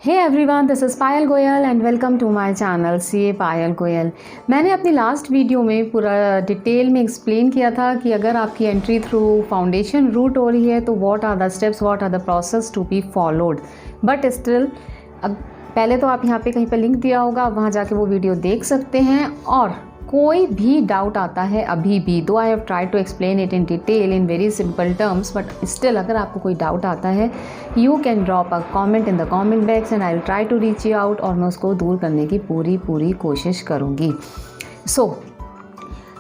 Hey everyone, this is Payal Goyal and welcome to my channel CA Payal Goyal. मैंने अपनी last video में पूरा डिटेल में एक्सप्लेन किया था कि अगर आपकी एंट्री थ्रू फाउंडेशन रूट हो रही है तो what are the steps, what are the process to be followed. But still पहले तो आप यहाँ पे कहीं पर लिंक दिया होगा, आप वहाँ जाके वो वीडियो देख सकते हैं। और कोई भी डाउट आता है अभी भी, though I have try to explain it in detail in very simple terms, but still अगर आपको कोई डाउट आता है you can drop a comment in the comment box and I will try to reach you out, और मैं उसको दूर करने की पूरी कोशिश करूँगी। So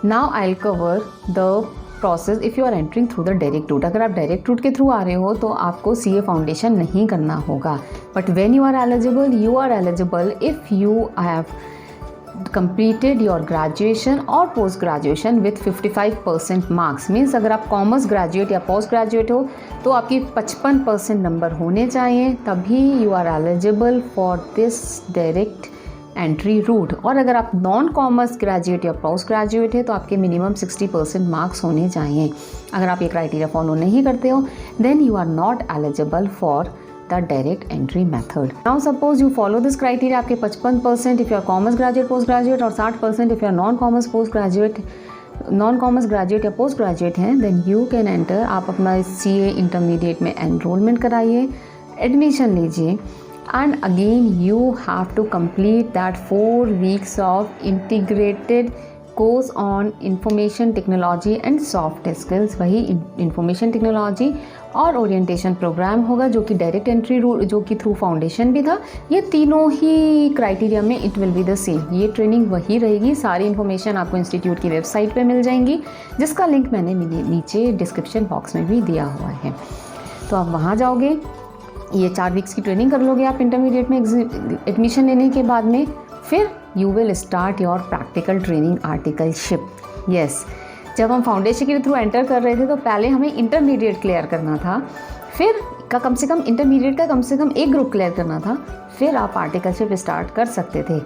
now I will cover the process if you are entering through the direct route. अगर आप डायरेक्ट रूट के थ्रू आ रहे हो तो आपको सीए फाउंडेशन नहीं करना होगा, but when you are eligible if you have completed your graduation और post graduation with 55% marks. Means अगर आप कॉमर्स ग्रेजुएट या पोस्ट ग्रेजुएट हो तो आपकी 55% नंबर होने चाहिए, तभी you are eligible for this direct entry route. और अगर आप नॉन कॉमर्स ग्रेजुएट या पोस्ट ग्रेजुएट है तो आपके मिनिमम 60% मार्क्स होने चाहिए। अगर आप ये क्राइटेरिया फॉलो नहीं करते हो then you are not eligible for the direct entry method. Now suppose you follow this criteria, आपके 55% if you are commerce graduate post graduate और 60% if you are non commerce graduate या post graduate हैं, then you can enter। आप अपना CA intermediate में enrollment कराइए, admission लीजिए, and again you have to complete that 4 weeks of integrated course on information technology and soft skills. वही information technology और orientation programme होगा जो कि डायरेक्ट एंट्री रूट, जो कि थ्रू फाउंडेशन भी था। ये तीनों ही क्राइटेरिया में it will be the same. ये ट्रेनिंग वही रहेगी। सारी इन्फॉर्मेशन आपको इंस्टीट्यूट की वेबसाइट पे मिल जाएंगी, जिसका लिंक मैंने नीचे डिस्क्रिप्शन बॉक्स में भी दिया हुआ है। तो आप वहाँ जाओगे, ये 4 वीक्स की ट्रेनिंग कर लोगे आप इंटरमीडिएट में एडमिशन लेने के बाद में। फिर you will start your practical training articleship. Yes, जब हम फाउंडेशन के थ्रू एंटर कर रहे थे तो पहले हमें इंटरमीडिएट क्लियर करना था, फिर कम से कम इंटरमीडिएट का कम से कम एक ग्रुप क्लियर करना था, फिर आप आर्टिकलशिप स्टार्ट कर सकते थे।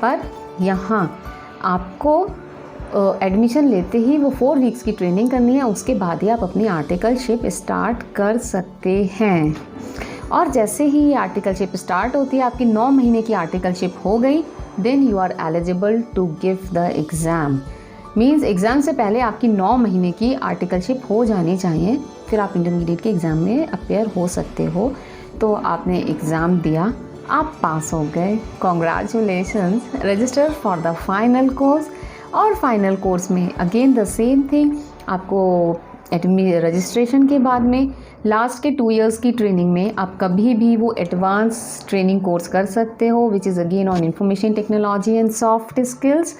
पर यहाँ आपको एडमिशन लेते ही वो 4 वीक्स की ट्रेनिंग करनी है, उसके बाद ही आप अपनी आर्टिकलशिप स्टार्ट कर सकते हैं। और जैसे ही ये आर्टिकलशिप स्टार्ट होती है, आपकी 9 महीने की आर्टिकलशिप हो गई, then you are eligible to give the exam. Means exam से पहले आपकी 9 महीने की आर्टिकलशिप हो जानी चाहिए, फिर आप इंटरमीडिएट के एग्ज़ाम में अपेयर हो सकते हो। तो आपने एग्ज़ाम दिया, आप पास हो गए, congratulations. Register for the final course. और फाइनल कोर्स में अगेन द सेम थिंग, आपको रजिस्ट्रेशन के बाद में लास्ट के 2 इयर्स की ट्रेनिंग में आप कभी भी वो एडवांस ट्रेनिंग कोर्स कर सकते हो, which is again on information technology and soft skills.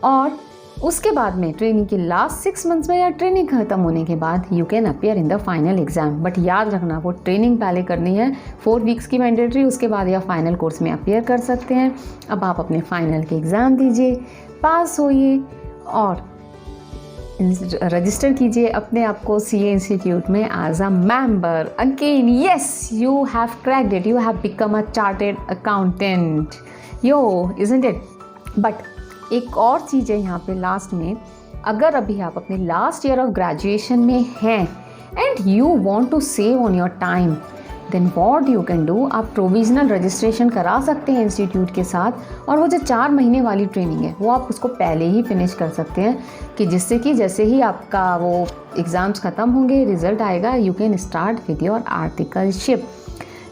और उसके बाद में ट्रेनिंग के लास्ट 6 मंथ्स में या ट्रेनिंग ख़त्म होने के बाद you can appear in the final exam. But याद रखना, वो ट्रेनिंग पहले करनी है 4 वीक्स की मैंडेटरी, उसके बाद या फाइनल कोर्स में अपेयर कर सकते हैं। अब आप अपने फाइनल के एग्ज़ाम दीजिए, पास होइए और रजिस्टर कीजिए अपने आप को सीए इंस्टीट्यूट में as a member. Again yes, you have cracked it, you have become a chartered accountant, yo isn't it. But एक और चीज़ है यहाँ पे लास्ट में, अगर अभी आप अपने लास्ट ईयर ऑफ ग्रेजुएशन में हैं and you want to save on your time, then what you can do, आप प्रोविजनल रजिस्ट्रेशन करा सकते हैं इंस्टीट्यूट के साथ, और वो जो 4 महीने वाली ट्रेनिंग है वो आप उसको पहले ही फिनिश कर सकते हैं, कि जिससे कि जैसे ही आपका वो एग्ज़ाम्स ख़त्म होंगे, रिज़ल्ट आएगा, you can start with your articleship.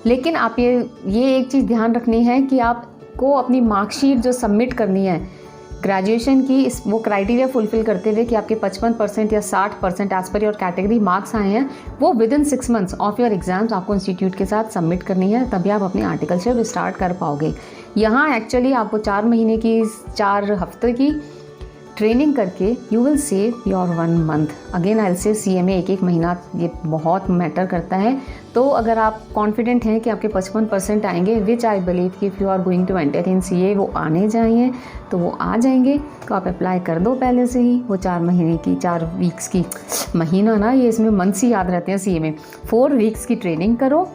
लेकिन आप ये एक चीज़ ध्यान रखनी है कि आपको अपनी मार्कशीट जो सबमिट करनी है ग्रेजुएशन की, वो क्राइटेरिया फुलफिल करते हुए कि आपके 55% या 60% as per your category marks आए हैं, वो with in 6 months of your exams आपको इंस्टीट्यूट के साथ सबमिट करनी है, तभी आप अपनी आर्टिकलशिप स्टार्ट कर पाओगे। यहाँ एक्चुअली आपको 4 महीने की 4 हफ्ते की ट्रेनिंग करके you will save your 1 month. Again I will say CA में 1 महीना ये बहुत मैटर करता है। तो अगर आप कॉन्फिडेंट हैं कि आपके 55% आएंगे, विच आई बिलीव कि if you are going to enter in CA वो आने चाहिए, तो वो आ जाएंगे, तो आप अप्लाई कर दो पहले से ही। वो 4 महीने की 4 वीक्स की, महीना ना, ये इसमें मंथ्स ही याद रहते हैं सीए में, 4 वीक्स की ट्रेनिंग करो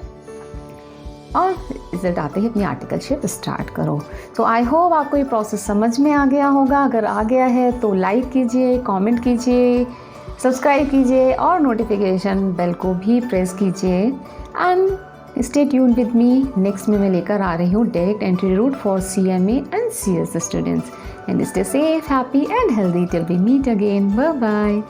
और रिजल्ट आते ही अपनी आर्टिकलशिप स्टार्ट करो। तो आई होप आपको ये प्रोसेस समझ में आ गया होगा। अगर आ गया है तो लाइक कीजिए, कमेंट कीजिए, सब्सक्राइब कीजिए और नोटिफिकेशन बेल को भी प्रेस कीजिए and stay tune with me, next में मैं लेकर आ रही हूँ direct entry route for CMA and CS students. And stay safe, happy and healthy till we meet again. Bye bye.